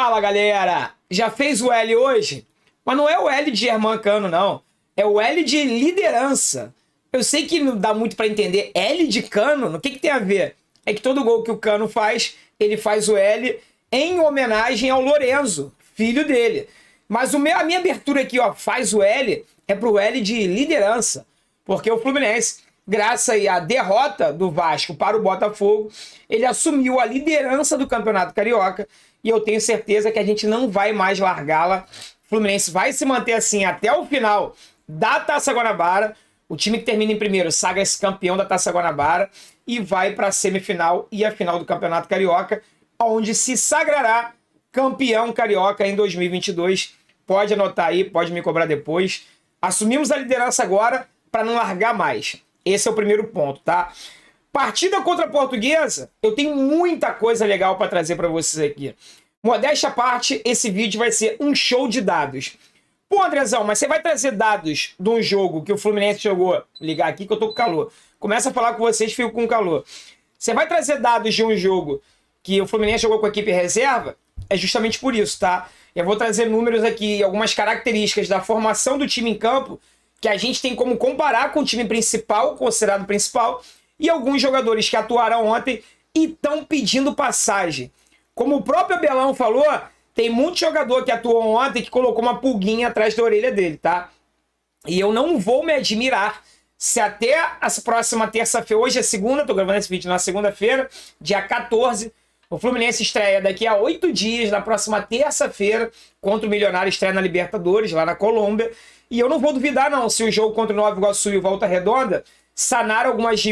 Fala, galera! Já fez o L hoje? Mas não é o L de Germancano, não. É o L de liderança. Eu sei que não dá muito pra entender. L de Cano? O que tem a ver? É que todo gol que o Cano faz, ele faz o L em homenagem ao Lorenzo, filho dele. Mas a minha abertura aqui, ó, faz o L, é pro L de liderança. Porque o Fluminense, graças aí à derrota do Vasco para o Botafogo, ele assumiu a liderança do Campeonato Carioca e eu tenho certeza que a gente não vai mais largá-la. O Fluminense vai se manter assim até o final da Taça Guanabara. O time que termina em primeiro sagra-se campeão da Taça Guanabara e vai para a semifinal e a final do Campeonato Carioca, onde se sagrará campeão carioca em 2022. Pode anotar aí, pode me cobrar depois. Assumimos a liderança agora para não largar mais. Esse é o primeiro ponto, tá? Partida contra a Portuguesa, eu tenho muita coisa legal para trazer para vocês aqui. Modéstia à parte, esse vídeo vai ser um show de dados. Pô, Andrezão, mas você vai trazer dados de um jogo que o Fluminense jogou? Vou ligar aqui que eu tô com calor. Começa a falar com vocês, fico com calor. Você vai trazer dados de um jogo que o Fluminense jogou com a equipe reserva? É justamente por isso, tá? Eu vou trazer números aqui, algumas características da formação do time em campo que a gente tem como comparar com o time principal, considerado principal, e alguns jogadores que atuaram ontem e estão pedindo passagem. Como o próprio Abelão falou, tem muito jogador que atuou ontem que colocou uma pulguinha atrás da orelha dele, tá? E eu não vou me admirar se até a próxima terça-feira, hoje é segunda, tô gravando esse vídeo na segunda-feira, dia 14, o Fluminense estreia daqui a 8 dias, na próxima terça-feira, contra o Milionário, estreia na Libertadores, lá na Colômbia. E eu não vou duvidar, não, se o jogo contra o Nova Iguaçu e o Volta Redonda sanar algumas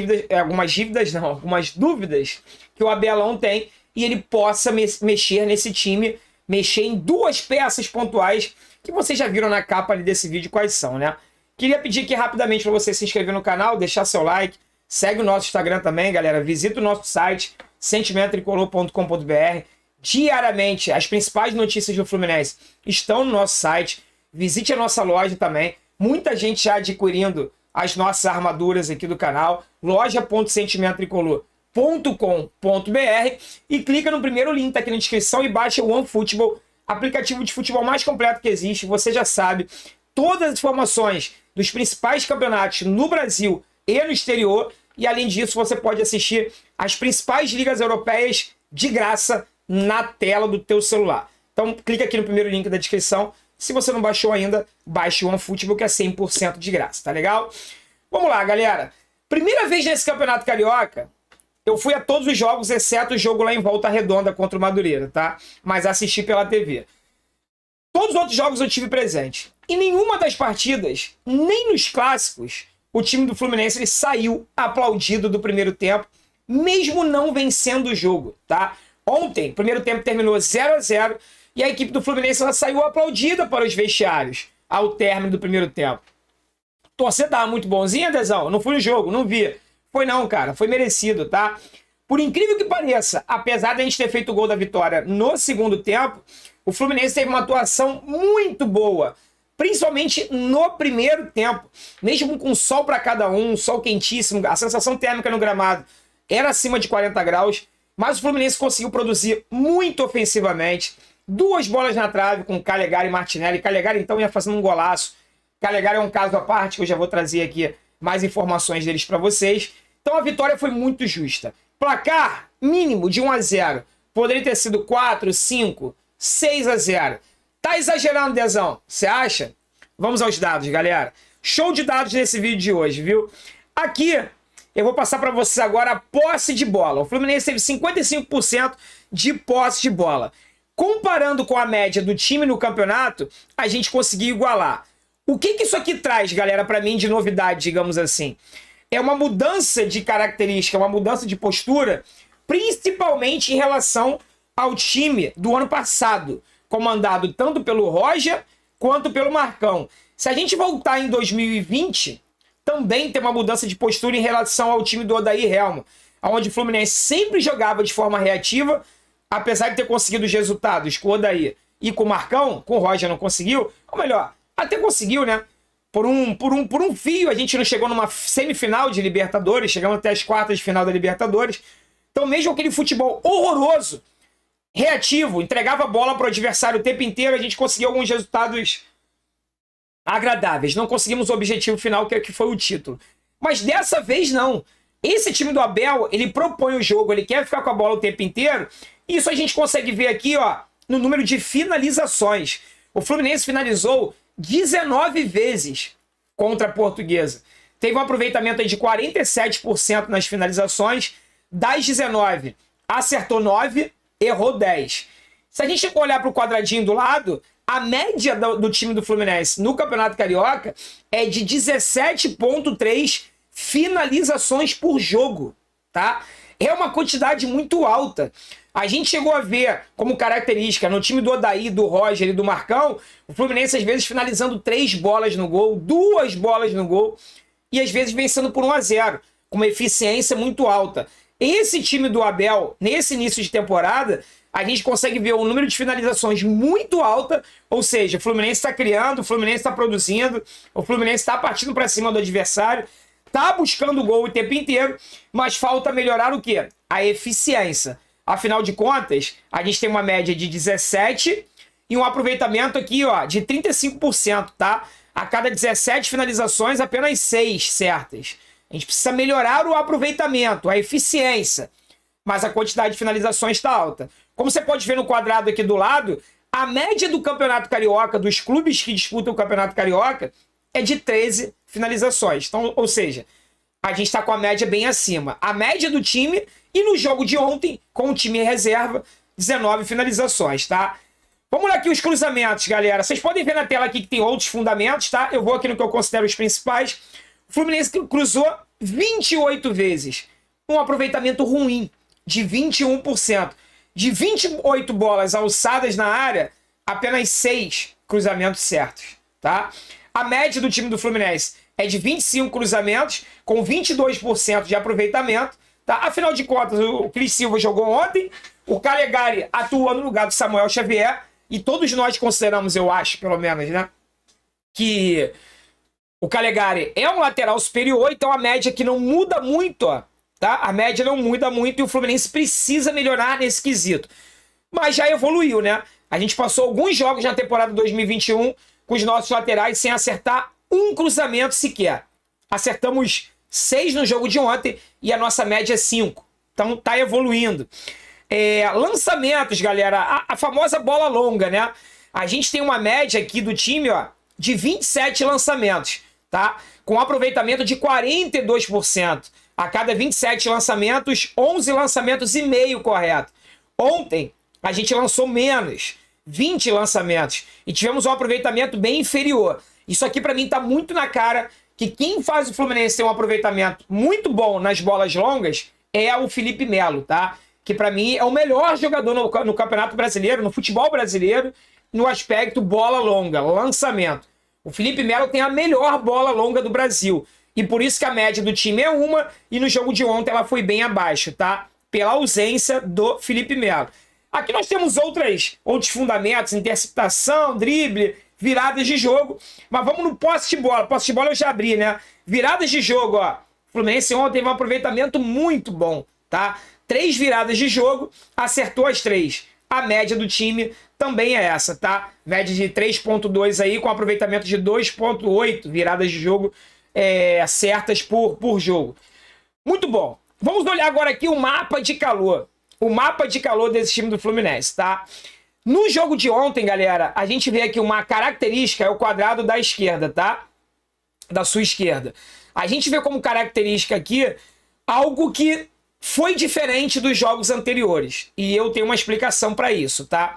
dúvidas que o Abelão tem e ele possa mexer nesse time, mexer em duas peças pontuais que vocês já viram na capa ali desse vídeo quais são, né? Queria pedir aqui rapidamente para você se inscrever no canal, deixar seu like, segue o nosso Instagram também, galera, visita o nosso site, sentimentotricolor.com.br. Diariamente, as principais notícias do Fluminense estão no nosso site. Visite a nossa loja também. Muita gente já adquirindo as nossas armaduras aqui do canal. loja.sentimentotricolor.com.br e clica no primeiro link tá aqui na descrição e baixa o OneFootball, aplicativo de futebol mais completo que existe. Você já sabe todas as informações dos principais campeonatos no Brasil e no exterior. E além disso, você pode assistir as principais ligas europeias de graça na tela do teu celular. Então clica aqui no primeiro link da descrição. Se você não baixou ainda, baixe o OneFootball, que é 100% de graça, tá legal? Vamos lá, galera. Primeira vez nesse Campeonato Carioca, eu fui a todos os jogos, exceto o jogo lá em Volta Redonda contra o Madureira, tá? Mas assisti pela TV. Todos os outros jogos eu tive presente. Em nenhuma das partidas, nem nos clássicos, o time do Fluminense ele saiu aplaudido do primeiro tempo, mesmo não vencendo o jogo, tá? Ontem, o primeiro tempo terminou 0-0, e a equipe do Fluminense ela saiu aplaudida para os vestiários ao término do primeiro tempo. Torcida tava muito bonzinha, Dezão? Não fui no jogo, não vi. Foi não, cara. Foi merecido, tá? Por incrível que pareça, apesar de a gente ter feito o gol da vitória no segundo tempo, o Fluminense teve uma atuação muito boa, principalmente no primeiro tempo. Mesmo com sol para cada um, sol quentíssimo, a sensação térmica no gramado era acima de 40 graus, mas o Fluminense conseguiu produzir muito ofensivamente. Duas bolas na trave com Calegari e Martinelli. Calegari, então, ia fazendo um golaço. Calegari é um caso à parte, que eu já vou trazer aqui mais informações deles para vocês. Então, a vitória foi muito justa. Placar mínimo de 1-0. Poderia ter sido 4, 5, 6-0. Tá exagerando, Dezão? Você acha? Vamos aos dados, galera. Show de dados nesse vídeo de hoje, viu? Aqui, eu vou passar para vocês agora a posse de bola. O Fluminense teve 55% de posse de bola. Comparando com a média do time no campeonato, a gente conseguiu igualar. O que isso aqui traz, galera, para mim de novidade, digamos assim? É uma mudança de característica, uma mudança de postura, principalmente em relação ao time do ano passado, comandado tanto pelo Roger quanto pelo Marcão. Se a gente voltar em 2020, também tem uma mudança de postura em relação ao time do Odair Helma, onde o Fluminense sempre jogava de forma reativa, apesar de ter conseguido os resultados com o Odair e com o Marcão, com o Roger não conseguiu, ou melhor, até conseguiu, né? Por um fio, a gente não chegou numa semifinal de Libertadores, chegamos até as quartas de final da Libertadores. Então, mesmo aquele futebol horroroso, reativo, entregava a bola para o adversário o tempo inteiro, a gente conseguiu alguns resultados agradáveis. Não conseguimos o objetivo final, que foi o título. Mas dessa vez não. Esse time do Abel, ele propõe o jogo, ele quer ficar com a bola o tempo inteiro. Isso a gente consegue ver aqui, ó, no número de finalizações. O Fluminense finalizou 19 vezes contra a Portuguesa. Teve um aproveitamento aí de 47% nas finalizações. Das 19, acertou 9, errou 10. Se a gente olhar para o quadradinho do lado, a média do time do Fluminense no Campeonato Carioca é de 17,3 finalizações por jogo, tá? É uma quantidade muito alta. A gente chegou a ver como característica no time do Odair, do Roger e do Marcão, o Fluminense às vezes finalizando 3 bolas no gol, 2 bolas no gol, e às vezes vencendo por 1-0, com uma eficiência muito alta. Esse time do Abel, nesse início de temporada, a gente consegue ver um número de finalizações muito alta, ou seja, o Fluminense está criando, o Fluminense está produzindo, o Fluminense está partindo para cima do adversário, está buscando o gol o tempo inteiro, mas falta melhorar o quê? A eficiência. Afinal de contas, a gente tem uma média de 17 e um aproveitamento aqui, ó, de 35%, tá? A cada 17 finalizações, apenas 6 certas. A gente precisa melhorar o aproveitamento, a eficiência, mas a quantidade de finalizações está alta. Como você pode ver no quadrado aqui do lado, a média do Campeonato Carioca, dos clubes que disputam o Campeonato Carioca, é de 13 finalizações. Então, ou seja, a gente está com a média bem acima. A média do time, e no jogo de ontem, com o time em reserva, 19 finalizações, tá? Vamos lá aqui os cruzamentos, galera. Vocês podem ver na tela aqui que tem outros fundamentos, tá? Eu vou aqui no que eu considero os principais. O Fluminense cruzou 28 vezes. Um aproveitamento ruim, de 21%. De 28 bolas alçadas na área, apenas 6 cruzamentos certos, tá? A média do time do Fluminense é de 25 cruzamentos, com 22% de aproveitamento, tá? Afinal de contas, o Cris Silva jogou ontem, o Calegari atuou no lugar do Samuel Xavier, e todos nós consideramos, eu acho, pelo menos, né, que o Calegari é um lateral superior, então a média que não muda muito, ó, tá? A média não muda muito e o Fluminense precisa melhorar nesse quesito. Mas já evoluiu, né? A gente passou alguns jogos na temporada 2021 com os nossos laterais sem acertar um cruzamento sequer. Acertamos 6 no jogo de ontem e a nossa média é 5. Então tá evoluindo. Lançamentos, galera. A famosa bola longa, né? A gente tem uma média aqui do time, ó, de 27 lançamentos, tá? Com aproveitamento de 42%. A cada 27 lançamentos, 11 lançamentos e meio correto. Ontem, a gente lançou menos, 20 lançamentos. E tivemos um aproveitamento bem inferior. Isso aqui, para mim, tá muito na cara que quem faz o Fluminense ter um aproveitamento muito bom nas bolas longas é o Felipe Melo, tá? Que, para mim, é o melhor jogador no Campeonato Brasileiro, no futebol brasileiro, no aspecto bola longa, lançamento. O Felipe Melo tem a melhor bola longa do Brasil. E por isso que a média do time é 1, e no jogo de ontem ela foi bem abaixo, tá? Pela ausência do Felipe Melo. Aqui nós temos outros fundamentos, interceptação, drible, viradas de jogo. Mas vamos no posse de bola. Posse de bola eu já abri, né? Viradas de jogo, ó. O Fluminense ontem teve um aproveitamento muito bom, tá? 3 viradas de jogo, acertou as 3. A média do time também é essa, tá? Média de 3,2 aí, com aproveitamento de 2,8 viradas de jogo certas por jogo. Muito bom. Vamos olhar agora aqui o mapa de calor. O mapa de calor desse time do Fluminense, tá? No jogo de ontem, galera, a gente vê aqui uma característica, é o quadrado da esquerda, tá? Da sua esquerda. A gente vê como característica aqui algo que foi diferente dos jogos anteriores. E eu tenho uma explicação para isso, tá?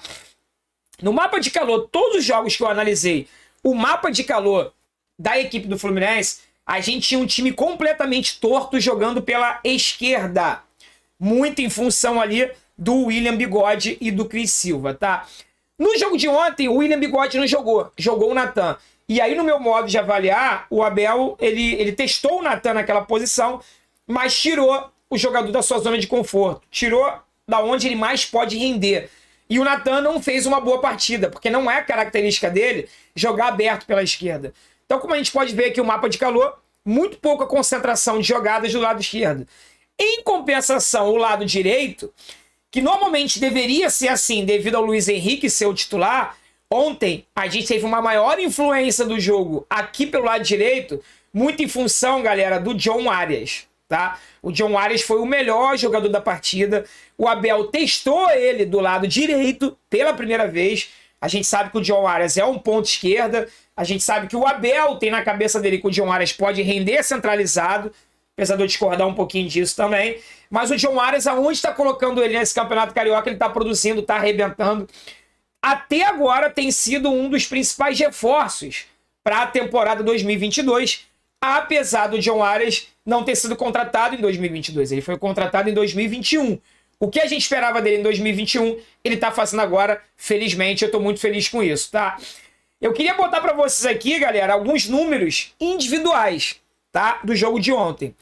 No mapa de calor, todos os jogos que eu analisei, o mapa de calor da equipe do Fluminense, a gente tinha um time completamente torto jogando pela esquerda. Muito em função ali do William Bigode e do Cris Silva, tá? No jogo de ontem, o William Bigode não jogou. Jogou o Natan. E aí, no meu modo de avaliar, o Abel, ele testou o Natan naquela posição, mas tirou o jogador da sua zona de conforto. Tirou da onde ele mais pode render. E o Natan não fez uma boa partida, porque não é característica dele jogar aberto pela esquerda. Então, como a gente pode ver aqui o mapa de calor, muito pouca concentração de jogadas do lado esquerdo. Em compensação, o lado direito, que normalmente deveria ser assim, devido ao Luiz Henrique ser o titular, ontem a gente teve uma maior influência do jogo aqui pelo lado direito, muito em função, galera, do John Arias, tá? O John Arias foi o melhor jogador da partida, o Abel testou ele do lado direito pela primeira vez. A gente sabe que o John Arias é um ponto esquerda, a gente sabe que o Abel tem na cabeça dele que o John Arias pode render centralizado, apesar de eu discordar um pouquinho disso também. Mas o John Arias, aonde está colocando ele nesse Campeonato Carioca, ele está produzindo, está arrebentando. Até agora tem sido um dos principais reforços para a temporada 2022, apesar do John Arias não ter sido contratado em 2022. Ele foi contratado em 2021. O que a gente esperava dele em 2021, ele está fazendo agora, felizmente. Eu estou muito feliz com isso, tá? Eu queria botar para vocês aqui, galera, alguns números individuais, tá? Do jogo de ontem.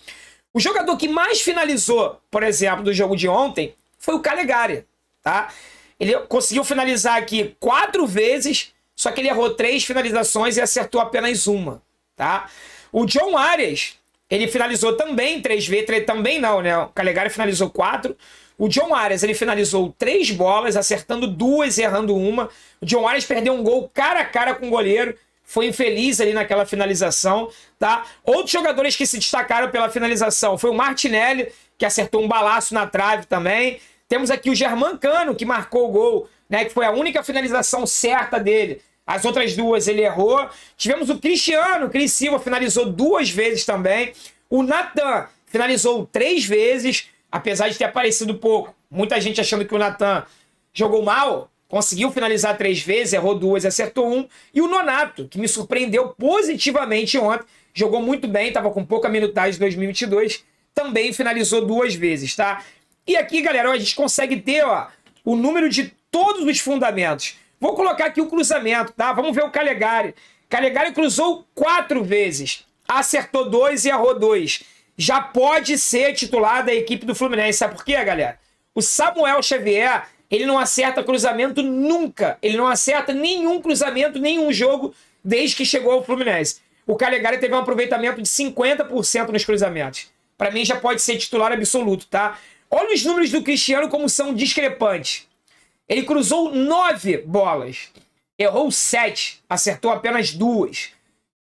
O jogador que mais finalizou, por exemplo, do jogo de ontem, foi o Calegari, tá? Ele conseguiu finalizar aqui 4 vezes, só que ele errou 3 finalizações e acertou apenas uma, tá? O John Arias, ele finalizou também 3 vezes, também não, né? O Calegari finalizou 4. O John Arias, ele finalizou 3 bolas, acertando 2 e errando uma. O John Arias perdeu um gol cara a cara com o goleiro, foi infeliz ali naquela finalização, tá? Outros jogadores que se destacaram pela finalização foi o Martinelli, que acertou um balaço na trave também. Temos aqui o Germancano, que marcou o gol, né? Que foi a única finalização certa dele. As outras 2 ele errou. Tivemos o Cristiano, o Cris Silva finalizou 2 vezes também. O Nathan finalizou 3 vezes, apesar de ter aparecido pouco. Muita gente achando que o Nathan jogou mal. Conseguiu finalizar 3 vezes, errou 2 e acertou 1. E o Nonato, que me surpreendeu positivamente ontem, jogou muito bem, estava com pouca minutagem em 2022, também finalizou 2 vezes, tá? E aqui, galera, a gente consegue ter, ó, o número de todos os fundamentos. Vou colocar aqui o cruzamento, tá? Vamos ver o Calegari. Calegari cruzou 4 vezes, acertou 2 e errou 2. Já pode ser titular da equipe do Fluminense. Sabe por quê, galera? O Samuel Xavier, ele não acerta cruzamento nunca. Ele não acerta nenhum cruzamento, nenhum jogo, desde que chegou ao Fluminense. O Calegari teve um aproveitamento de 50% nos cruzamentos. Para mim, já pode ser titular absoluto, tá? Olha os números do Cristiano como são discrepantes. Ele cruzou 9 bolas, errou 7, acertou apenas 2.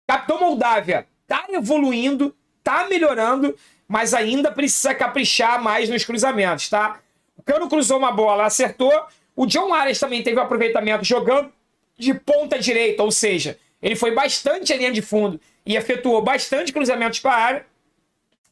Capitão Moldávia tá evoluindo, tá melhorando, mas ainda precisa caprichar mais nos cruzamentos, tá? O Cano cruzou uma bola, acertou. O John Arias também teve um aproveitamento jogando de ponta direita, ou seja, ele foi bastante à linha de fundo e efetuou bastante cruzamentos para a área.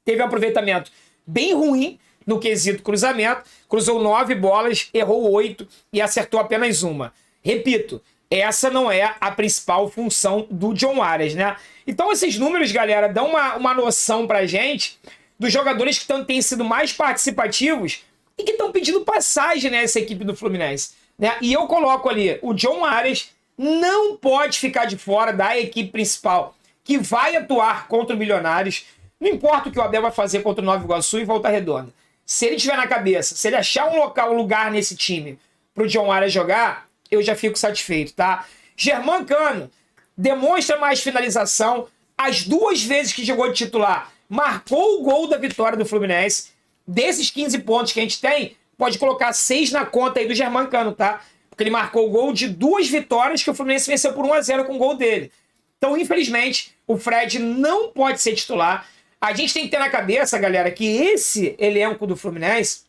Teve um aproveitamento bem ruim no quesito cruzamento, cruzou 9 bolas, errou 8 e acertou apenas uma. Repito, essa não é a principal função do John Arias, né? Então esses números, galera, dão uma noção pra gente dos jogadores que têm sido mais participativos e que estão pedindo passagem nessa equipe do Fluminense, né? E eu coloco ali, o John Arias não pode ficar de fora da equipe principal, que vai atuar contra o Milionários. Não importa o que o Abel vai fazer contra o Nova Iguaçu e Volta Redonda. Se ele tiver na cabeça, se ele achar um lugar nesse time pro John Arias jogar, eu já fico satisfeito, tá? Germancano demonstra mais finalização. As 2 vezes que jogou de titular, marcou o gol da vitória do Fluminense. Desses 15 pontos que a gente tem, pode colocar 6 na conta aí do Germancano, tá? Porque ele marcou o gol de 2 vitórias que o Fluminense venceu por 1-0 com o gol dele. Então, infelizmente, o Fred não pode ser titular. A gente tem que ter na cabeça, galera, que esse elenco do Fluminense...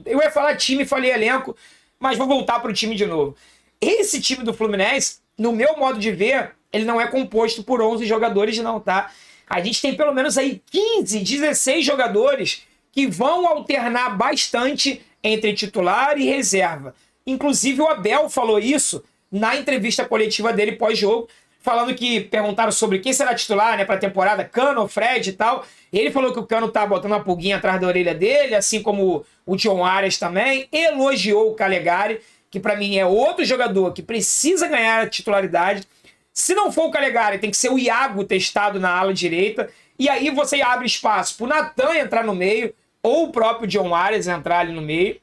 Eu ia falar time, falei elenco, mas vou voltar para o time de novo. Esse time do Fluminense, no meu modo de ver, ele não é composto por 11 jogadores não, tá? A gente tem pelo menos aí 15, 16 jogadores que vão alternar bastante entre titular e reserva. Inclusive o Abel falou isso na entrevista coletiva dele pós-jogo, falando que perguntaram sobre quem será titular, né, para a temporada, Cano ou Fred e tal. Ele falou que o Cano tá botando uma pulguinha atrás da orelha dele, assim como o John Arias também. Elogiou o Calegari, que para mim é outro jogador que precisa ganhar a titularidade. Se não for o Calegari, tem que ser o Iago testado na ala direita. E aí você abre espaço pro Nathan entrar no meio, ou o próprio John Arias entrar ali no meio.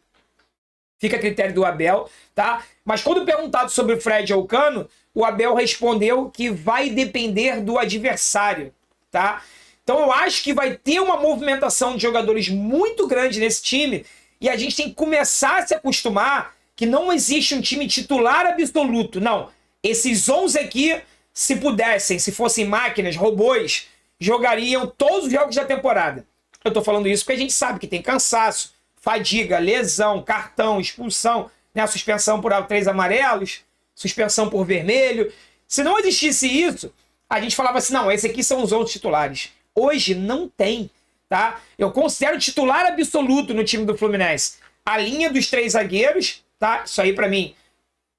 Fica a critério do Abel, tá? Mas quando perguntado sobre o Fred ou o Cano, o Abel respondeu que vai depender do adversário, tá? Então eu acho que vai ter uma movimentação de jogadores muito grande nesse time E a gente tem que começar a se acostumar que não existe um time titular absoluto. Não. Esses 11 aqui, se pudessem, se fossem máquinas, robôs, jogariam todos os jogos da temporada. Eu tô falando isso porque a gente sabe que tem cansaço, fadiga, lesão, cartão, expulsão, né? Suspensão por 3 amarelos, suspensão por vermelho. Se não existisse isso, a gente falava assim, não, esses aqui são os 11 titulares. Hoje não tem, tá? Eu considero titular absoluto no time do Fluminense a linha dos 3 zagueiros, tá? Isso aí pra mim,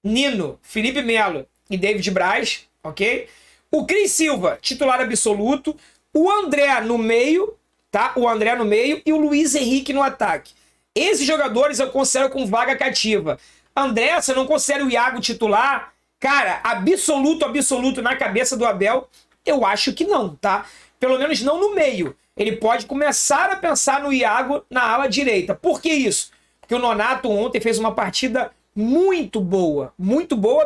Nino, Felipe Melo e David Braz, ok? O Cris Silva, titular absoluto. O André no meio, tá? O André no meio e o Luiz Henrique no ataque. Esses jogadores eu considero com vaga cativa. André, você não considera o Iago titular? Cara, absoluto na cabeça do Abel, eu acho que não, tá? Pelo menos não no meio. Ele pode começar a pensar no Iago na ala direita. Por que isso? Porque o Nonato ontem fez uma partida muito boa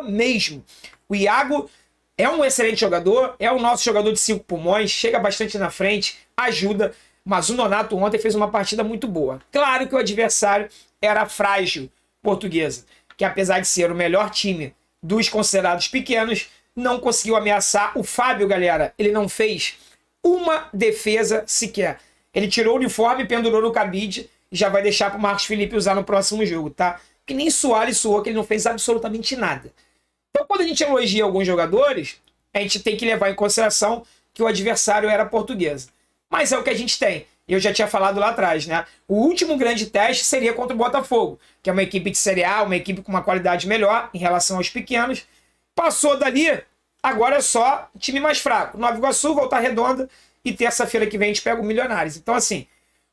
mesmo. O Iago é um excelente jogador, é o nosso jogador de 5 pulmões, chega bastante na frente, ajuda, mas o Nonato ontem fez uma partida muito boa. Claro que o adversário era frágil, Portuguesa, que apesar de ser o melhor time dos considerados pequenos, não conseguiu ameaçar. O Fábio, galera, ele não fez uma defesa sequer. Ele tirou o uniforme, pendurou no cabide e já vai deixar para o Marcos Felipe usar no próximo jogo, tá? Que nem Soares suou, que ele não fez absolutamente nada. Então, quando a gente elogia alguns jogadores, a gente tem que levar em consideração que o adversário era Portuguesa. Mas é o que a gente tem. Eu já tinha falado lá atrás, né? O último grande teste seria contra o Botafogo, que é uma equipe de Série A, uma equipe com uma qualidade melhor em relação aos pequenos. Passou dali, agora é só time mais fraco. Nova Iguaçu, Volta Redonda e terça-feira que vem a gente pega o Milionários. Então, assim,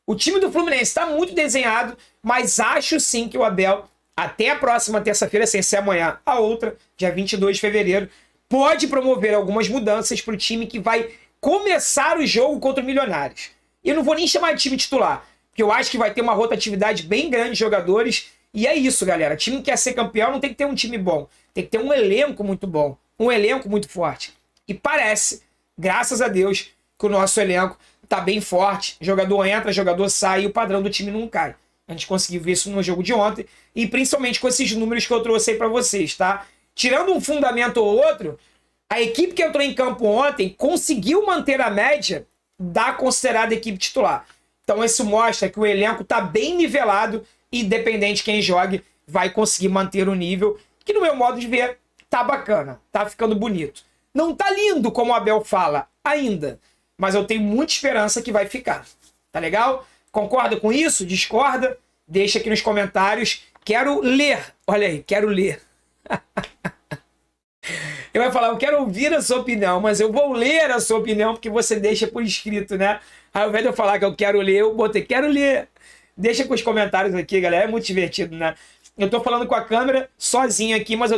o time do Fluminense está muito desenhado, mas acho sim que o Abel, até a próxima terça-feira, sem ser amanhã, a outra, dia 22 de fevereiro, pode promover algumas mudanças para o time que vai começar o jogo contra o Milionários. Eu não vou nem chamar de time titular, porque eu acho que vai ter uma rotatividade bem grande de jogadores. E é isso, galera. Time que quer ser campeão não tem que ter um time bom. Tem que ter um elenco muito bom. Um elenco muito forte. E parece, graças a Deus, que o nosso elenco tá bem forte. Jogador entra, jogador sai e o padrão do time não cai. A gente conseguiu ver isso no jogo de ontem. E principalmente com esses números que eu trouxe aí pra vocês, tá? Tirando um fundamento ou outro, a equipe que entrou em campo ontem conseguiu manter a média da considerada equipe titular. Então isso mostra que o elenco está bem nivelado e independente de quem jogue, vai conseguir manter o nível, que no meu modo de ver, tá bacana, tá ficando bonito. Não tá lindo, como o Abel fala, ainda, mas eu tenho muita esperança que vai ficar. Tá legal? Concorda com isso? Discorda? Deixa aqui nos comentários. Quero ler. Olha aí, quero ler. Eu vai falar, eu quero ouvir a sua opinião, mas eu vou ler a sua opinião porque você deixa por escrito, né? Ao invés de eu falar que eu quero ler, eu botei quero ler. Deixa com os comentários aqui, galera. É muito divertido, né? Eu tô falando com a câmera sozinho aqui, mas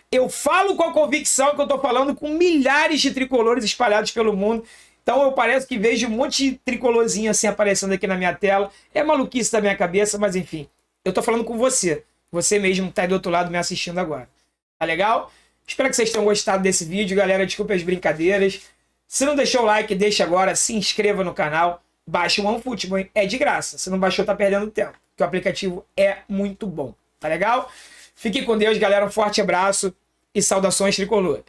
eu falo com a convicção que eu tô falando com milhares de tricolores espalhados pelo mundo. Então eu parece que vejo um monte de tricolorzinho assim aparecendo aqui na minha tela. É maluquice da minha cabeça, mas enfim. Eu tô falando com você. Você mesmo tá aí do outro lado me assistindo agora. Tá legal? Espero que vocês tenham gostado desse vídeo, galera. Desculpa as brincadeiras. Se não deixou o like, deixa agora. Se inscreva no canal. Baixe o OneFootball, hein? É de graça. Se não baixou, tá perdendo tempo. Porque o aplicativo é muito bom. Tá legal? Fique com Deus, galera. Um forte abraço e saudações tricolores.